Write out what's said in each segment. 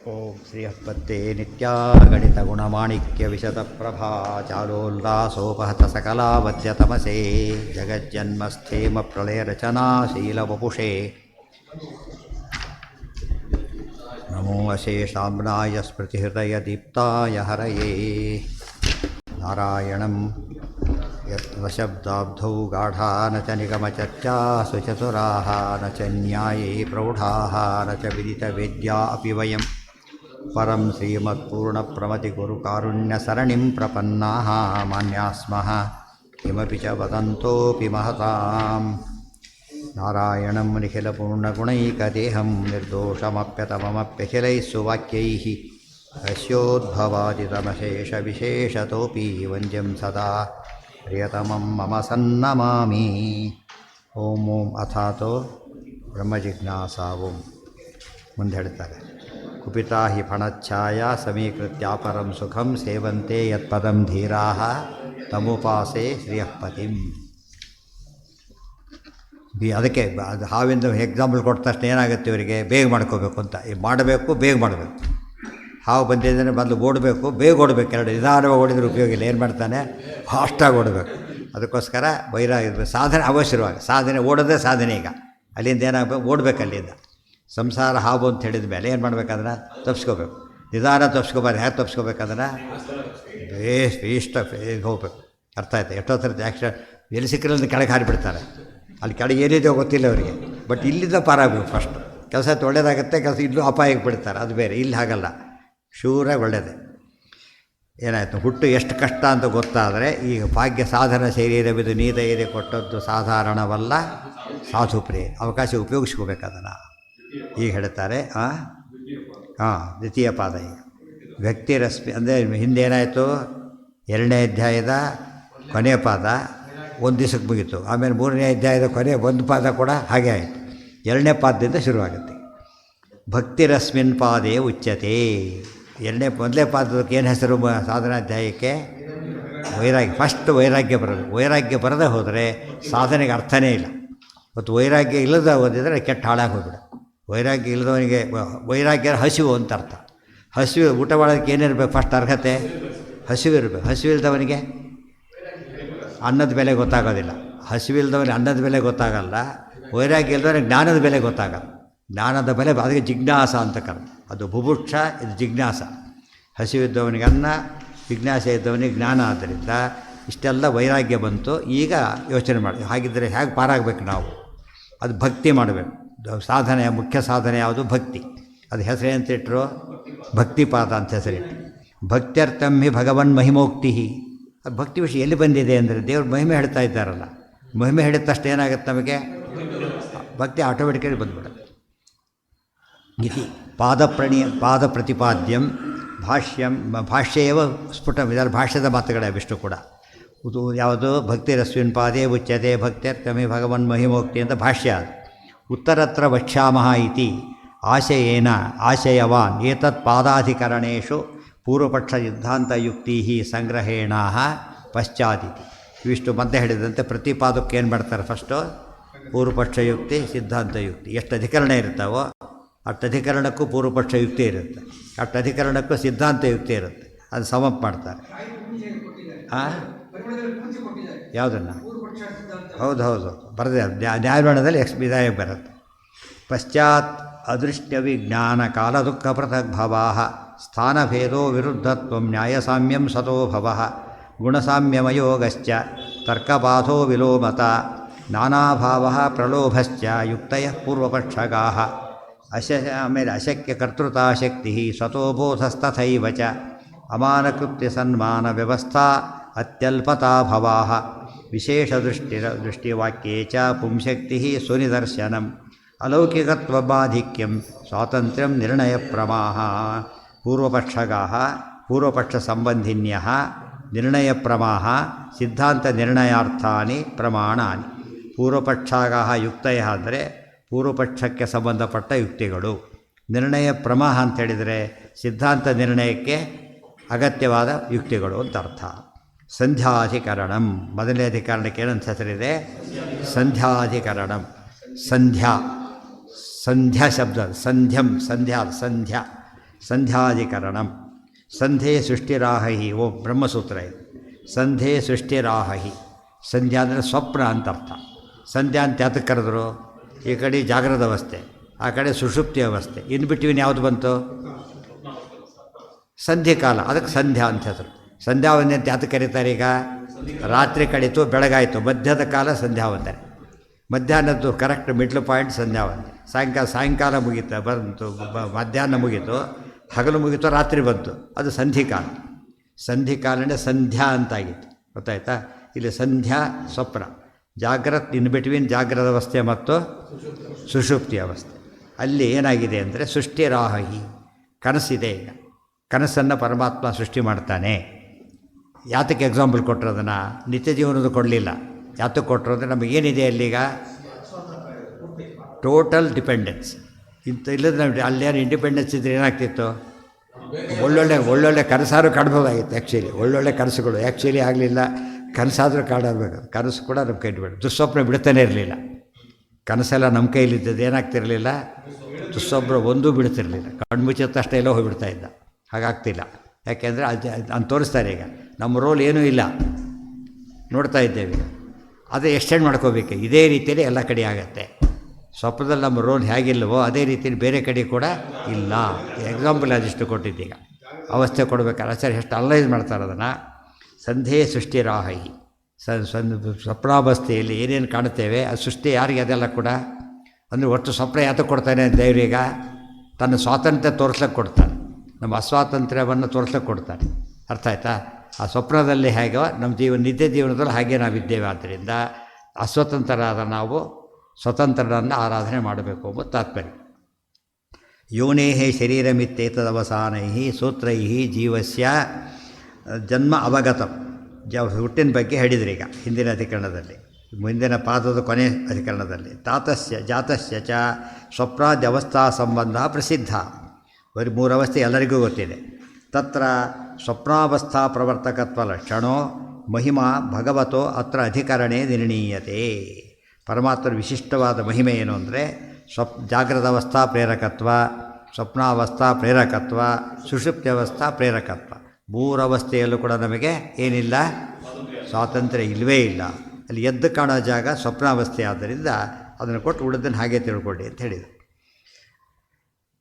ಓಂ ಶ್ರೀಹಪ್ಪತ್ತೇ ನಿತ್ಯಾಗಣಿತಗುಣಮಾಣಿಕ್ಯವಿಶತಪ್ರಭಾ ಚಾಲೋಲ್ಲಾಸೋಪಹತ ಸಕಲಾವದ್ಯತಮಸೇ ಜಗಜ್ಜನ್ಮಸ್ಥೇಮ ಪ್ರಳಯರಚನಾಶೀಲವಪುಷೇ ನಮೋ ಅಶೇಷಾಮ್ನಾಯ ಸ್ಮೃತಿಹೃದಯದೀಪ್ತಾಯ ಹರಯೇ ನಾರಾಯಣಂ ಯತ್ವಶಬ್ದಾಬ್ಧೌ ಗಾಢಾ ನ ಚ ನಿಗಮಚರ್ಚಾಸು ಚತುರಾಃ ನ ಚ ನ್ಯಾಯೇ ಪ್ರೌಢಾಃ ನ ಚ ವಿದಿತವೇದ್ಯಾ ಅಪಿ ವಯಂ ಪರಂ ಶ್ರೀಮತ್ಪೂರ್ಣಪ್ರಮತಿಗುರುಕಾರುಣ್ಯಸರಣಿಂ ಪ್ರಪನ್ನಾಃ ಮಾನ್ಯಾಃ ಸ್ಮಃ ಕಿಮಪಿ ಚ ವದಂತೋಪಿ ಮಹತಾಂ ನಾರಾಯಣಂ ನಿಖಿಲಪೂರ್ಣಗುಣೈಕದೇಹಂ ನಿರ್ದೋಷಮಪ್ಯತಮಮಪ್ಯಖಿಲೈಃ ಸುವಾಕ್ಯೈಃ ಅಸ್ಯೋದ್ಭವಾದಿತಮಶೇಷವಿಶೇಷತೋಪಿ ವಂದ್ಯಂ ಸದಾ ಪ್ರಿಯತಮಂ ಮಮ ಸನ್ನಮಾಮಿ. ಓಂ ಓಂ ಅಥಾತೋ ಬ್ರಹ್ಮಜಿಜ್ಞಾಸಾ ಓಂ. ಮುಂದೆ ಹೇಳ್ತಾರೆ, ಕುಪಿತಾ ಹಿ ಫಣಚ್ಛಾಯ ಸಮೀಕೃತ್ಯಾಪರಂ ಸುಖಂ ಸೇವಂತೆ ಯತ್ಪದಂ ಧೀರಾಃ ತಮುಪಾಸೆ ಶ್ರೀಯಃಪತಿಂ. ಅದಕ್ಕೆ ಅದು ಹಾವಿಂದ ಎಕ್ಸಾಂಪಲ್ ಕೊಟ್ಟ ತಕ್ಷಣ ಏನಾಗುತ್ತೆ ಇವರಿಗೆ, ಬೇಗ ಮಾಡ್ಕೋಬೇಕು ಅಂತ. ಮಾಡಬೇಕು, ಬೇಗ ಮಾಡಬೇಕು. ಹಾವು ಬಂದಿದ್ದರೆ ಮೊದಲು ಓಡಬೇಕು, ಬೇಗ ಓಡಬೇಕು. ಎರಡು ನಿಧಾನವಾಗಿ ಓಡಿದ್ರೆ ಉಪಯೋಗ ಇಲ್ಲ. ಏನು ಮಾಡ್ತಾನೆ, ಫಾಸ್ಟಾಗಿ ಓಡಬೇಕು. ಅದಕ್ಕೋಸ್ಕರ ಇರಬೇಕು. ಸಾಧನೆ ಅವಶ್ಯವಾಗಿ, ಸಾಧನೆ ಓಡೋದೇ ಸಾಧನೆ. ಈಗ ಅಲ್ಲಿಂದ ಏನಾಗಬೇಕು, ಓಡಬೇಕು. ಅಲ್ಲಿಂದ ಸಂಸಾರ ಹಾವು ಅಂತ ಹೇಳಿದ ಮೇಲೆ ಏನು ಮಾಡ್ಬೇಕಂದ್ರೆ ತಪ್ಪಿಸ್ಕೋಬೇಕು. ನಿಧಾನ ತಪ್ಪಿಸ್ಕೋಬಾರ್ದು. ಹೇಗೆ ತಪ್ಪಿಸ್ಕೋಬೇಕಂದ್ರೆ ಇಷ್ಟ ಹೋಗ್ಬೇಕು. ಅರ್ಥ ಆಯ್ತು? ಎಷ್ಟೋ ಥರದ ಆ್ಯಕ್ಸಿಡೆಂಟ್ ಎಲ್ಲಿ ಸಿಕ್ಕರಲ್ಲಿ ಕೆಳಗೆ ಹಾರಿಬಿಡ್ತಾರೆ. ಅಲ್ಲಿ ಕೆಳಗೆ ಏನಿದೆಯೋ ಗೊತ್ತಿಲ್ಲ ಅವರಿಗೆ. ಬಟ್ ಇಲ್ಲಿಂದ ಪಾರಾಗಬೇಕು. ಫಸ್ಟ್ ಕೆಲಸ ಒಳ್ಳೇದಾಗುತ್ತೆ, ಕೆಲಸ ಇಲ್ಲೂ ಅಪಾಯಕ್ಕೆ ಬಿಡ್ತಾರೆ. ಅದು ಬೇರೆ. ಇಲ್ಲಿ ಹಾಗಲ್ಲ, ಶೂರಾಗಿ ಒಳ್ಳೆಯದೇ. ಏನಾಯಿತು, ಹುಟ್ಟು ಎಷ್ಟು ಕಷ್ಟ ಅಂತ ಗೊತ್ತಾದರೆ ಈಗ ಭಾಗ್ಯ ಸಾಧನ ಶರೀರವಿದು ನೀತ ಇದೆ ಕೊಟ್ಟದ್ದು ಸಾಧಾರಣವಲ್ಲ ಸಾಧುಪ್ರಿಯ. ಅವಕಾಶ ಉಪಯೋಗಿಸ್ಕೋಬೇಕು ಅದನ್ನು. ಈಗ ಹೇಳ್ತಾರೆ ದ್ವಿತೀಯ ಪಾದ. ಈಗ ವ್ಯಕ್ತಿರಶ್ಮಿ ಅಂದರೆ ಹಿಂದೇನಾಯಿತು, 2ನೇ ಅಧ್ಯಾಯದ ಕೊನೆಯ ಪಾದ ಒಂದು ದಿವಸಕ್ಕೆ ಮುಗೀತು. ಆಮೇಲೆ 3ನೇ ಅಧ್ಯಾಯದ ಕೊನೆ ಒಂದು ಪಾದ ಕೂಡ ಹಾಗೆ ಆಯಿತು. 2ನೇ ಪಾದದಿಂದ ಶುರುವಾಗುತ್ತೆ. ಭಕ್ತಿರಸ್ಮಿನ್ ಪಾದೇ ಉಚ್ಯತೆ. ಮೊದಲನೇ ಪಾದಕ್ಕೆ ಏನು ಹೆಸರು ಸಾಧನಾಧ್ಯಾಯಕ್ಕೆ? ವೈರಾಗ್ಯ. ಫಸ್ಟ್ ವೈರಾಗ್ಯ ಬರೋದು. ವೈರಾಗ್ಯ ಬರದೇ ಹೋದರೆ ಸಾಧನೆಗೆ ಅರ್ಥನೇ ಇಲ್ಲ. ಮತ್ತು ವೈರಾಗ್ಯ ಇಲ್ಲದ ಓದಿದರೆ ಕೆಟ್ಟ ಹಾಳಾಗಿ ಹೋಗ್ಬಿಡ. ವೈರಾಗ್ಯ ಇಲ್ಲದವನಿಗೆ ವೈರಾಗ್ಯ ಹಸಿವು ಅಂತ ಅರ್ಥ. ಹಸಿವು ಊಟ ಮಾಡೋದಕ್ಕೆ ಏನಿರಬೇಕು? ಫಸ್ಟ್ ಅರ್ಹತೆ ಹಸಿವಿರಬೇಕು. ಹಸಿವಿಲ್ದವನಿಗೆ ಅನ್ನದ ಬೆಲೆ ಗೊತ್ತಾಗೋದಿಲ್ಲ. ಹಸಿವಿಲ್ದವನಿಗೆ ಅನ್ನದ ಬೆಲೆ ಗೊತ್ತಾಗಲ್ಲ. ವೈರಾಗ್ಯ ಇಲ್ಲದವನಿಗೆ ಜ್ಞಾನದ ಬೆಲೆ ಗೊತ್ತಾಗಲ್ಲ. ಜ್ಞಾನದ ಬೆಲೆ ಅದಕ್ಕೆ ಜಿಜ್ಞಾಸ ಅಂತ ಕರೆದು. ಅದು ಬುಭುಕ್ಷ, ಇದು ಜಿಜ್ಞಾಸ. ಹಸಿವಿದ್ದವನಿಗೆ ಅನ್ನ, ಜಿಜ್ಞಾಸೆ ಇದ್ದವನಿಗೆ ಜ್ಞಾನ. ಆದ್ದರಿಂದ ಇಷ್ಟೆಲ್ಲ ವೈರಾಗ್ಯ ಬಂತು. ಈಗ ಯೋಚನೆ ಮಾಡಿ, ಹಾಗಿದ್ದರೆ ಹೇಗೆ ಪಾರಾಗಬೇಕು ನಾವು? ಅದು ಭಕ್ತಿ ಮಾಡಬೇಕು. ಸಾಧನೆಯ ಮುಖ್ಯ ಸಾಧನೆ ಯಾವುದು? ಭಕ್ತಿ. ಅದು ಹೆಸರೇಂತಿಟ್ಟರು? ಭಕ್ತಿಪಾದ ಅಂತ ಹೆಸರಿಟ್ಟು. ಭಕ್ತ್ಯರ್ಥಂ ಹಿ ಭಗವನ್ ಮಹಿಮೋಕ್ತಿ. ಅದು ಭಕ್ತಿ ವಿಷಯ ಎಲ್ಲಿ ಬಂದಿದೆ ಅಂದರೆ ದೇವ್ರ ಮಹಿಮೆ ಹೇಳ್ತಾ ಇದ್ದಾರಲ್ಲ. ಮಹಿಮೆ ಹೇಳಿದ ತಕ್ಷಣ ಏನಾಗುತ್ತೆ ನಮಗೆ? ಭಕ್ತಿ ಆಟೋಮೆಟಿಕಲಿ ಬಂದ್ಬಿಡುತ್ತೆ. ಇತಿ ಪಾದ ಪ್ರತಿಪಾದ್ಯಂ ಭಾಷ್ಯೇವ ಸ್ಫುಟಂ. ಇದರ ಭಾಷ್ಯದ ಮಾತುಗಳೇ ಅವಿಷ್ಟು ಕೂಡ. ಇದು ಯಾವುದು? ಭಕ್ತಿರಸ್ಮಿನ್ ಪಾದೇ ಉಚ್ಯತೆ ಭಕ್ತ್ಯರ್ಥಮಿ ಭಗವನ್ ಮಹಿಮೋಕ್ತಿ ಅಂತ ಭಾಷ್ಯ. ಅದು ಉತ್ತರತ್ರ ವಕ್ಷ್ಯಾಮಃ ಇತಿ ಆಶಯೇನ ಆಶಯವಾನ್ ಏತತ್ ಪಾದಾಧಿಕರಣೇಶು ಪೂರ್ವಪಕ್ಷ ಸಿದ್ಧಾಂತಯುಕ್ತಿ ಸಂಗ್ರಹೇಣ ಪಶ್ಚಾದಿತಿ. ಇವಿಷ್ಟು ಮಧ್ಯೆ ಹೇಳಿದಂತೆ ಪ್ರತಿಪಾದಕ್ಕೆ ಏನು ಮಾಡ್ತಾರೆ? ಫಸ್ಟು ಪೂರ್ವಪಕ್ಷ ಯುಕ್ತಿ, ಸಿದ್ಧಾಂತ ಯುಕ್ತಿ. ಎಷ್ಟು ಅಧಿಕರಣ ಇರ್ತಾವೋ ಅಷ್ಟು ಅಧಿಕರಣಕ್ಕೂ ಪೂರ್ವಪಕ್ಷ ಯುಕ್ತಿ ಇರುತ್ತೆ, ಅಷ್ಟು ಅಧಿಕರಣಕ್ಕೂ ಸಿದ್ಧಾಂತ ಯುಕ್ತಿ ಇರುತ್ತೆ. ಅದು ಸಮಪ್ ಮಾಡ್ತಾರೆ. ಯಾವುದನ್ನು? ಹೌದು ಬರದೆ ನ್ಯಾಯವಾಣದಲ್ಲಿ ವಿಧಾಯ ಬರುತ್ತೆ. ಪಶ್ಚಾತ್ ಅದೃಷ್ಟ್ಯವಿಜ್ಞಾನ ಕಾಲ ದುಃಖ ಪೃಥಗ್ಭವಾ ಸ್ಥಾನಭೇದೋ ವಿರುದ್ಧತ್ವ ನ್ಯಾಯಸಾಮ್ಯಂ ಸತೋ ಭವ ಗುಣಸಾಮ್ಯಮಯೋಗಶ್ಚ ತರ್ಕಬಾಧೋ ವಿಲೋಮತ ನಾನಾಭಾವ ಪ್ರಲೋಭಶ್ಚ ಯುಕ್ತಯ ಪೂರ್ವಪಕ್ಷಗಾ ಆಮೇಲೆ ಅಶಕ್ಯ ಕರ್ತೃತಾಶಕ್ತಿ ಸ್ವತೋಬೋಧಸ್ತಥೈವ ಚ ಅಮಾನಕೃತ್ಯ ಸನ್ಮಾನ ವ್ಯವಸ್ಥಾ ಅತ್ಯಲ್ಪತಾ ಭವಾ ವಿಶೇಷ ದೃಷ್ಟಿವಾಕ್ಯೇ ಚ ಪುಂಶಕ್ತಿ ಸುನಿದರ್ಶನಂ ಅಲೌಕಿಕತ್ವಬಾಧಿಕ್ಯಂ ಸ್ವಾತಂತ್ರ್ಯಂ ನಿರ್ಣಯ ಪ್ರಮಾಹ ಪೂರ್ವಪಕ್ಷಗಾ ಪೂರ್ವಪಕ್ಷ ಸಂಬಂಧಿನ್ಯಃ ನಿರ್ಣಯ ಪ್ರಮಾಹ ಸಿದ್ಧಾಂತ ನಿರ್ಣಯಾರ್ಥಾನಿ ಪ್ರಮಾಣಾನಿ. ಪೂರ್ವಪಕ್ಷಗಾ ಯುಕ್ತಯ ಅಂದರೆ ಪೂರ್ವಪಕ್ಷಕ್ಕೆ ಸಂಬಂಧಪಟ್ಟ ಯುಕ್ತಿಗಳು. ನಿರ್ಣಯ ಪ್ರಮಾಹ ಅಂತ ಹೇಳಿದರೆ ಸಿದ್ಧಾಂತ ನಿರ್ಣಯಕ್ಕೆ ಅಗತ್ಯವಾದ ಯುಕ್ತಿಗಳು ಅಂತ ಅರ್ಥ. ಸಂಧ್ಯಾಧಿಕರಣಂ. ಮೊದಲನೇ ಅಧಿಕರಣಕ್ಕೆ ಏನಂತ ಹೆಸರಿದೆ? ಸಂಧ್ಯಾಧಿಕರಣಂ. ಸಂಧ್ಯಾ ಸಂಧ್ಯಾ ಶಬ್ದ ಸಂಧ್ಯಂ ಸಂಧ್ಯಾ ಸಂಧ್ಯಾ ಸಂಧ್ಯಾಧಿಕರಣಂ. ಸಂಧೆ ಸೃಷ್ಟಿರಾಹಿ. ಓಂ ಬ್ರಹ್ಮಸೂತ್ರ ಇದು. ಸಂಧೆ ಸೃಷ್ಟಿರಾಹಿ. ಸಂಧ್ಯಾ ಅಂದರೆ ಸ್ವಪ್ನ ಅಂತ ಅರ್ಥ. ಸಂಧ್ಯಾ ಅಂತ ಯಾತಕ್ಕೆ ಕರೆದ್ರು? ಈ ಕಡೆ ಜಾಗ್ರದ ಅವಸ್ಥೆ, ಆ ಕಡೆ ಸುಷುಪ್ತಿ ಅವಸ್ಥೆ, ಇನ್ ಬಿಟ್ವೀನ್ ಯಾವುದು ಬಂತು? ಸಂಧಿಕಾಲ. ಅದಕ್ಕೆ ಸಂಧ್ಯಾ ಅಂತ ಹೆಸರು. ಸಂಧ್ಯಾವಂದನೆ ಅಂತ ಯಾತಕ್ಕೆ ಕರೀತಾರೆ? ಈಗ ರಾತ್ರಿ ಕಳೀತು, ಬೆಳಗಾಯಿತು, ಮಧ್ಯದ ಕಾಲ ಸಂಧ್ಯಾವಂದನೆ. ಮಧ್ಯಾಹ್ನದ್ದು ಕರೆಕ್ಟ್ ಮಿಡ್ಲ್ ಪಾಯಿಂಟ್ ಸಂಧ್ಯಾವಂದನೆ. ಸಾಯಂಕಾಲ ಮುಗೀತು, ಬಂತು, ಮಧ್ಯಾಹ್ನ ಮುಗೀತು, ಹಗಲು ಮುಗೀತು, ರಾತ್ರಿ ಬಂತು, ಅದು ಸಂಧಿಕಾಲ. ಸಂಧಿಕಾಲನೇ ಸಂಧ್ಯಾ ಅಂತಾಗಿತ್ತು. ಗೊತ್ತಾಯ್ತಾ? ಇಲ್ಲಿ ಸಂಧ್ಯಾ ಸ್ವಪ್ನ, ಜಾಗ್ರತ್ ಇನ್ ಬಿಟ್ವೀನ್ ಜಾಗ್ರದ ಅವಸ್ಥೆ ಮತ್ತು ಸುಷುಪ್ತಿ ಅವಸ್ಥೆ. ಅಲ್ಲಿ ಏನಾಗಿದೆ ಅಂದರೆ ಸೃಷ್ಟಿರಾಹಿ, ಕನಸಿದೆ. ಈಗ ಕನಸನ್ನು ಪರಮಾತ್ಮ ಸೃಷ್ಟಿ ಮಾಡ್ತಾನೆ. ಯಾತಕ್ಕೆ ಎಕ್ಸಾಂಪಲ್ ಕೊಟ್ಟರು? ಅದನ್ನು ನಿತ್ಯ ಜೀವನದ ಕೊಡಲಿಲ್ಲ. ಯಾತಕ್ಕೆ ಕೊಟ್ಟರು ಅಂದರೆ ನಮಗೇನಿದೆ ಅಲ್ಲೀಗ? Total dependence. ಇಲ್ಲದ ನಮಗೆ ಅಲ್ಲೇನು ಇಂಡಿಪೆಂಡೆನ್ಸ್ ಇದ್ದರೆ ಏನಾಗ್ತಿತ್ತು? ಒಳ್ಳೊಳ್ಳೆ ಕನಸಾರು ಕಾಣ್ಬೋದಾಗಿತ್ತು. ಆ್ಯಕ್ಚುಲಿ ಒಳ್ಳೊಳ್ಳೆ ಕನಸುಗಳು ಆ್ಯಕ್ಚುಲಿ ಆಗಲಿಲ್ಲ. ಕನಸಾದರೂ ಕಾಡಬೇಕು. ಕನಸು ಕೂಡ ನಮ್ಮ ಕೈ ಬಿಡೋದು. ದುಸ್ವಪ್ನ ಬಿಡ್ತಾನೆ ಇರಲಿಲ್ಲ. ಕನಸೆಲ್ಲ ನಮ್ಮ ಕೈಲಿದ್ದದ್ದು ಏನಾಗ್ತಿರಲಿಲ್ಲ? ದುಸ್ವಪ್ನ ಒಂದೂ ಬಿಡ್ತಿರಲಿಲ್ಲ. ಕಣ್ಣು ಮುಚ್ಚಿದ ತಕ್ಷಣ ಎಲ್ಲೋ ಹೋಗಿಬಿಡ್ತಾ ಇದ್ದ. ಹಾಗಾಗ್ತಿಲ್ಲ. ಯಾಕೆಂದರೆ ಅದು ತೋರಿಸ್ತಾರೆ. ಈಗ ನಮ್ಮ ರೋಲ್ ಏನೂ ಇಲ್ಲ, ನೋಡ್ತಾ ಇದ್ದೇವೆ. ಅದೇ ಎಕ್ಸ್ಟೆಂಡ್ ಮಾಡ್ಕೋಬೇಕು. ಇದೇ ರೀತಿಯಲ್ಲಿ ಎಲ್ಲ ಕಡೆ ಆಗುತ್ತೆ. ಸ್ವಪ್ನದಲ್ಲಿ ನಮ್ಮ ರೋಲ್ ಹೇಗಿಲ್ಲವೋ ಅದೇ ರೀತಿಯಲ್ಲಿ ಬೇರೆ ಕಡೆ ಕೂಡ ಇಲ್ಲ. ಎಕ್ಸಾಂಪಲ್ ಅದಿಷ್ಟು ಕೊಟ್ಟಿದ್ದೀಗ. ಅವಸ್ಥೆ ಕೊಡಬೇಕಾದ್ರೆ ಸರಿ ಎಷ್ಟು ಅನಲೈಸ್ ಮಾಡ್ತಾರೆ ಅದನ್ನು. ಸಂಧೆ ಸೃಷ್ಟಿರಾಹಿ. ಸ್ವಪ್ನಾವಸ್ಥೆಯಲ್ಲಿ ಏನೇನು ಕಾಣುತ್ತೇವೆ ಅದು ಸೃಷ್ಟಿ ಯಾರಿಗೆ? ಅದೆಲ್ಲ ಕೂಡ ಅಂದರೆ ಒಟ್ಟು ಸ್ವಪ್ನ ಯಾತಕ್ಕೆ ಕೊಡ್ತಾನೆ ದೇವರೀಗ? ತನ್ನ ಸ್ವಾತಂತ್ರ್ಯ ತೋರಿಸ್ಲಿಕ್ಕೆ ಕೊಡ್ತಾನೆ, ನಮ್ಮ ಅಸ್ವಾತಂತ್ರ್ಯವನ್ನು ತೋರಿಸ್ಲಿಕ್ಕೆ ಕೊಡ್ತಾನೆ. ಅರ್ಥ ಆಯ್ತಾ? ಆ ಸ್ವಪ್ನದಲ್ಲಿ ಹೇಗೋ ನಮ್ಮ ನಿತ್ಯ ಜೀವನದಲ್ಲಿ ಹಾಗೆ ನಾವಿದ್ದೇವೆ. ಆದ್ದರಿಂದ ಅಸ್ವತಂತ್ರರಾದ ನಾವು ಸ್ವತಂತ್ರರನ್ನು ಆರಾಧನೆ ಮಾಡಬೇಕು ಎಂಬ ತಾತ್ಪರ್ಯ. ಯೋನೇ ಶರೀರಮಿತ್ತೇತದವಸಾನೈ ಸೂತ್ರೈ ಜೀವಸ್ಯ ಜನ್ಮ ಅವಗತಂ. ಹುಟ್ಟಿನ ಬಗ್ಗೆ ಹೇಳಿದ್ರಿ ಈಗ ಹಿಂದಿನ ಅಧಿಕರಣದಲ್ಲಿ, ಮುಂದಿನ ಪಾದದ ಕೊನೆ ಅಧಿಕರಣದಲ್ಲಿ. ಜಾತಸ್ಯ ಚ ಸ್ವಪ್ನಾದ್ಯವಸ್ಥಾ ಸಂಬಂಧ ಪ್ರಸಿದ್ಧ. ಬರೀ 3 ಅವಸ್ಥೆ ಎಲ್ಲರಿಗೂ ಗೊತ್ತಿದೆ. ತತ್ರ ಸ್ವಪ್ನಾವಸ್ಥಾ ಪ್ರವರ್ತಕತ್ವ ಲಕ್ಷಣೋ ಮಹಿಮಾ ಭಗವತೋ ಅತ್ರ ಅಧಿಕರಣೆ ನಿರ್ಣೀಯತೆ. ಪರಮಾತ್ಮನ ವಿಶಿಷ್ಟವಾದ ಮಹಿಮೆ ಏನು ಅಂದರೆ ಜಾಗ್ರತಾವಸ್ಥಾ ಪ್ರೇರಕತ್ವ, ಸ್ವಪ್ನಾವಸ್ಥಾ ಪ್ರೇರಕತ್ವ, ಸುಷುಪ್ತ್ಯವಸ್ಥಾ ಪ್ರೇರಕತ್ವ. 3 ಅವಸ್ಥೆಯಲ್ಲೂ ಕೂಡ ನಮಗೆ ಏನಿಲ್ಲ? ಸ್ವಾತಂತ್ರ್ಯ ಇಲ್ಲವೇ ಇಲ್ಲ. ಅಲ್ಲಿ ಎದ್ದು ಕಾಣೋ ಜಾಗ ಸ್ವಪ್ನಾವಸ್ಥೆ. ಆದ್ದರಿಂದ ಅದನ್ನು ಕೊಟ್ಟು ಉಳಿದನ್ನು ಹಾಗೆ ತಿಳ್ಕೊಳ್ಳಿ ಅಂತ ಹೇಳಿದರು.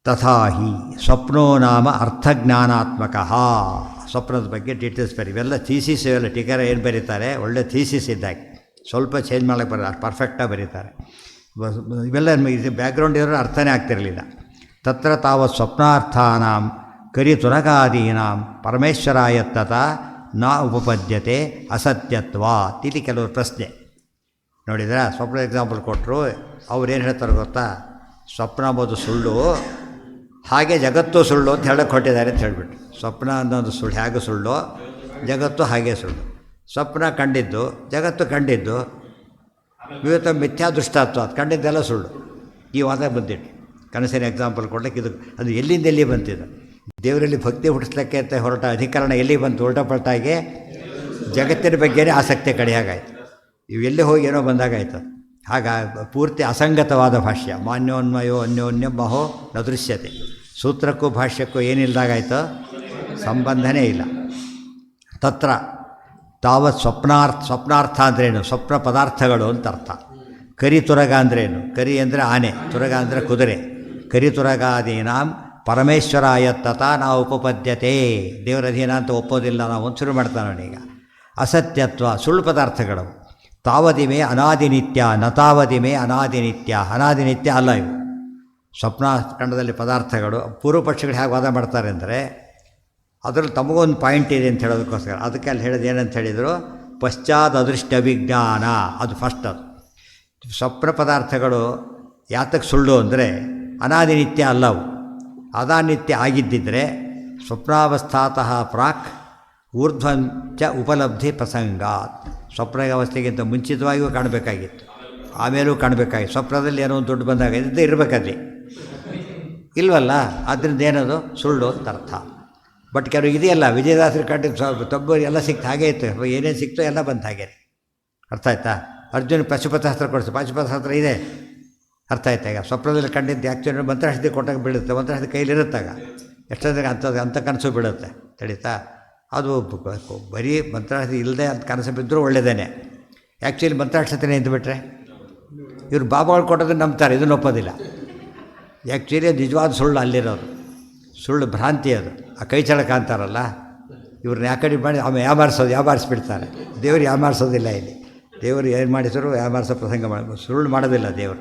ತಥಾಹಿ ಸ್ವಪ್ನೋ ನಾಮ ಅರ್ಥಜ್ಞಾನಾತ್ಮಕ. ಸ್ವಪ್ನದ ಬಗ್ಗೆ ಡೀಟೇಲ್ಸ್ ಬರೀ. ಇವೆಲ್ಲ ಥೀಸಿಸ್, ಇವೆಲ್ಲ ಟೀಕರ ಏನು ಬರೀತಾರೆ, ಒಳ್ಳೆ ಥೀಸಿಸ್ ಇದ್ದಾಗೆ. ಸ್ವಲ್ಪ ಚೇಂಜ್ ಮಾಡೋಕ್ಕೆ ಬರೋಲ್ಲ, ಪರ್ಫೆಕ್ಟಾಗಿ ಬರೀತಾರೆ. ಇವೆಲ್ಲ ಇದು ಬ್ಯಾಕ್ಗ್ರೌಂಡ್ ಇರೋರು ಅರ್ಥನೇ ಆಗ್ತಿರಲಿಲ್ಲ. ತತ್ರ ತಾವತ್ ಸ್ವಪ್ನಾರ್ಥಾನಾಂ ಕರಿತುರಗಾದೀನಾಂ ಪರಮೇಶ್ವರಾಯತ್ತತ ನ ಉಪಪದ್ಯತೆ ಅಸತ್ಯತ್ವಾತ್. ಇಲ್ಲಿ ಕೆಲವರು ಪ್ರಶ್ನೆ ನೋಡಿದ್ರೆ ಸ್ವಪ್ನ ಎಕ್ಸಾಂಪಲ್ ಕೊಟ್ಟರು. ಅವ್ರೇನು ಹೇಳ್ತಾರೆ ಗೊತ್ತಾ? ಸ್ವಪ್ನ ಅಂಬೋದು ಸುಳ್ಳು, ಹಾಗೆ ಜಗತ್ತು ಸುಳ್ಳು ಅಂತ ಹೇಳಕ್ಕೆ ಹೊಟ್ಟಿದ್ದಾರೆ ಅಂತ ಹೇಳಿಬಿಟ್ಟು. ಸ್ವಪ್ನ ಅನ್ನೋದು ಸುಳ್ಳು, ಹೇಗೆ ಸುಳ್ಳು, ಜಗತ್ತು ಹಾಗೆ ಸುಳ್ಳು. ಸ್ವಪ್ನ ಕಂಡಿದ್ದು, ಜಗತ್ತು ಕಂಡಿದ್ದು, ವಿವೇಕ ಮಿಥ್ಯಾ ದೃಷ್ಟಾತ್ವ, ಅದು ಕಂಡಿದ್ದೆಲ್ಲ ಸುಳ್ಳು. ಈ ವಾದ ಬಂದಿಟ್ಟು ಕನಸಿನ ಎಕ್ಸಾಂಪಲ್ ಕೊಡ್ಲಿಕ್ಕೆ ಇದು ಅದು ಎಲ್ಲಿಂದ ಎಲ್ಲಿ ಬಂತಿದೆ? ದೇವರಲ್ಲಿ ಭಕ್ತಿ ಹುಟ್ಟಿಸ್ಲಿಕ್ಕೆ ಅಂತ ಹೊರಟ ಅಧಿಕರಣ ಎಲ್ಲಿ ಬಂತು? ಉಲ್ಟಪಲ್ಟಾಗಿ ಜಗತ್ತಿನ ಬಗ್ಗೆನೇ ಆಸಕ್ತಿ ಕಡಿಯಾಗಾಯಿತು. ಇವೆಲ್ಲಿ ಹೋಗಿ ಏನೋ ಬಂದಾಗಾಯ್ತು. ಆಗ ಪೂರ್ತಿ ಅಸಂಗತವಾದ ಭಾಷ್ಯ. ಮಾನ್ಯೋನ್ಮಯೋ ಅನ್ಯೋನ್ಯಂ ಮಹೋ ನ ದೃಶ್ಯತೆ. ಸೂತ್ರಕ್ಕೂ ಭಾಷ್ಯಕ್ಕೂ ಏನಿಲ್ದಾಗಾಯ್ತು? ಸಂಬಂಧನೇ ಇಲ್ಲ. ತತ್ರ ತಾವತ್ ಸ್ವಪ್ನಾರ್ಥ ಅಂದ್ರೇನು? ಸ್ವಪ್ನ ಪದಾರ್ಥಗಳು ಅಂತ ಅರ್ಥ. ಕರಿತುರಗ ಅಂದ್ರೇನು? ಕರಿ ಅಂದರೆ ಆನೆ, ತುರಗ ಅಂದರೆ ಕುದುರೆ. ಕರಿತುರಗಾದೀನಾಂ ಪರಮೇಶ್ವರಾಯತ್ತತ ನಾವು ಉಪಪದ್ಯತೆ. ದೇವರ ಅಧೀನ ಅಂತ ಒಪ್ಪೋದಿಲ್ಲ ನಾವು ಅಂತ ಶುರು ಮಾಡ್ತಾನೆ ಈಗ. ಅಸತ್ಯತ್ವ, ಸುಳ್ಳು ಪದಾರ್ಥಗಳು. ತಾವದಿಮೆ ಅನಾದಿನಿತ್ಯ ನ ತಾವದಿಮೆ ಅನಾದಿನಿತ್ಯ. ಅನಾದಿನಿತ್ಯ ಅಲ್ಲ ಇವು ಸ್ವಪ್ನ ಖಂಡದಲ್ಲಿ ಪದಾರ್ಥಗಳು. ಪೂರ್ವ ಪಕ್ಷಗಳು ಹೇಗೆ ವಾದ ಮಾಡ್ತಾರೆ ಅಂದರೆ ಅದರಲ್ಲಿ ತಮಗೊಂದು ಪಾಯಿಂಟ್ ಇದೆ ಅಂತ ಹೇಳೋದಕ್ಕೋಸ್ಕರ ಅದಕ್ಕೆ ಅಲ್ಲಿ ಹೇಳೋದು ಏನಂತ ಹೇಳಿದರು? ಪಶ್ಚಾತ್ ಅದೃಷ್ಟ ವಿಜ್ಞಾನ. ಅದು ಫಸ್ಟ್. ಅದು ಸ್ವಪ್ನ ಪದಾರ್ಥಗಳು ಯಾತಕ್ಕೆ ಸುಳ್ಳು ಅಂದರೆ ಅನಾದಿನಿತ್ಯ ಅಲ್ಲವು. ಅನಾದಿನಿತ್ಯ ಆಗಿದ್ದಿದ್ದರೆ ಸ್ವಪ್ನಾವಸ್ಥಾತಃ ಪ್ರಾಕ್ ಊರ್ಧ್ವಂಚ ಉಪಲಬ್ಧಿ ಪ್ರಸಂಗಾತ್. ಸ್ವಪ್ನಾವಸ್ಥೆಗಿಂತ ಮುಂಚಿತವಾಗಿಯೂ ಕಾಣಬೇಕಾಗಿತ್ತು, ಆಮೇಲೂ ಕಾಣಬೇಕಾಗಿತ್ತು. ಸ್ವಪ್ನದಲ್ಲಿ ಏನೋ ಒಂದು ದುಡ್ಡು ಬಂದಾಗ ಇದ್ದೇ ಇರಬೇಕಲ್ಲಿ, ಇಲ್ವಲ್ಲ? ಅದರಿಂದ ಏನದು ಸುಳ್ಳು ಅಂತ ಅರ್ಥ. ಬಟ್ ಕೆಲವು ಇದೆಯಲ್ಲ, ವಿಜಯದಾಸರು ಕಂಡಿದ್ದು ತೊಂಬರು ಎಲ್ಲ ಸಿಕ್ತು, ಹಾಗೇ ಇತ್ತು. ಏನೇನು ಸಿಕ್ತೋ ಎಲ್ಲ ಬಂತು ಹಾಗೆ. ಅರ್ಥ ಆಯ್ತಾ? ಅರ್ಜುನ ಪಶುಪತಾಸ್ತ್ರ ಕೊಡಿಸಿ, ಪಶುಪತಾಸ್ತ್ರ ಇದೆ. ಅರ್ಥ ಆಯ್ತಾ? ಈಗ ಸ್ವಪ್ನದಲ್ಲಿ ಕಂಡಿದ್ದು ಆ್ಯಕ್ಚುಲಿ ಮಂತ್ರಹಸ್ತಿ ಕೊಟ್ಟಾಗ ಬೀಳುತ್ತೆ, ಮಂತ್ರಹಸ್ತಿ ಕೈಲಿರುತ್ತಾಗ ಎಷ್ಟೋ ಜನಕ್ಕೆ ಅಂಥ ಕನಸು ಬೀಳುತ್ತೆ ತಿಳಿತಾ. ಅದು ಬರೀ ಮಂತ್ರಾಕ್ಷತೆ ಇಲ್ಲದೆ ಅಂತ ಕನಸು ಬಿದ್ದರೂ ಒಳ್ಳೆಯದೇನೆ. ಆ್ಯಕ್ಚುಲಿ ಮಂತ್ರಾಕ್ಷತೆನೇ ಇದ್ದುಬಿಟ್ರೆ ಇವ್ರು ಬಾಬಾಗಳು ಕೊಟ್ಟೋದನ್ನು ನಂಬ್ತಾರೆ, ಇದನ್ನು ಒಪ್ಪೋದಿಲ್ಲ. ಆ್ಯಕ್ಚುಲಿ ಅದು ನಿಜವಾದ ಸುಳ್ಳು ಅಲ್ಲಿರೋದು, ಸುಳ್ಳು ಭ್ರಾಂತಿ ಅದು. ಆ ಕೈ ಚಳಕ ಅಂತಾರಲ್ಲ, ಇವ್ರನ್ನ ಯಾಕಡೆ ಮಾಡಿ ಆಮೇಲೆ ಯಾಮಾರಿಸ್ಬಿಡ್ತಾರೆ. ದೇವರು ಯಾಮಾರಿಸೋದಿಲ್ಲ ಇಲ್ಲಿ. ದೇವರು ಏನು ಮಾಡಿಸರು ಯಾಮಾರಿಸೋ ಪ್ರಸಂಗ ಸುಳ್ಳು ಮಾಡೋದಿಲ್ಲ ದೇವರು.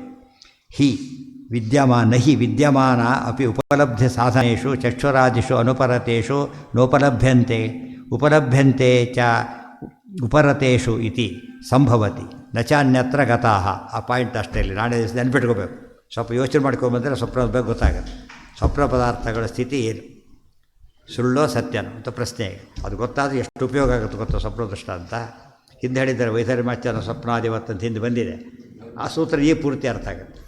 ವಿದ್ಯಮಾನ ಅಪಿ ಉಪಲಬ್ಧ ಸಾಧನೇಶು ಚಕ್ಷುರಾದಿಷು ಅನುಪರತೇಷು ನೋಪಲಭ್ಯಂತೆ ಉಪಲಭ್ಯಂತೆ ಚ ಉಪರತೇಷು ಇತಿ ಸಂಭವತಿ ನಚಾನ್ಯತ್ರ ಗತಾಹ. ಆ ಪಾಯಿಂಟ್ ಅಷ್ಟೇ ಇಲ್ಲಿ ನಾಳೆ ದಿವಸ ನೆನ್ಪಿಟ್ಕೋಬೇಕು. ಸ್ವಲ್ಪ ಯೋಚನೆ ಮಾಡ್ಕೊಂಬಂದರೆ ಸ್ವಪ್ನ ಬೇಕು ಗೊತ್ತಾಗುತ್ತೆ. ಸ್ವಪ್ನ ಪದಾರ್ಥಗಳ ಸ್ಥಿತಿ ಏನು, ಸುಳ್ಳೋ ಸತ್ಯನೋ ಅಂತ ಪ್ರಶ್ನೆ. ಅದು ಗೊತ್ತಾದರೆ ಎಷ್ಟು ಉಪಯೋಗ ಆಗುತ್ತೆ ಗೊತ್ತೋ ಸ್ವಪ್ನ ದೃಷ್ಟಾಂತ. ಹಿಂದೆ ಹೇಳಿದ್ದಾರೆ ವೈತರಿಮಾಚಾರ ಸ್ವಪ್ನಾದಿವತ್ತಂತ ಹಿಂದೆ ಬಂದಿದೆ. ಆ ಸೂತ್ರ ಈ ಪೂರ್ತಿ ಅರ್ಥ ಆಗುತ್ತೆ.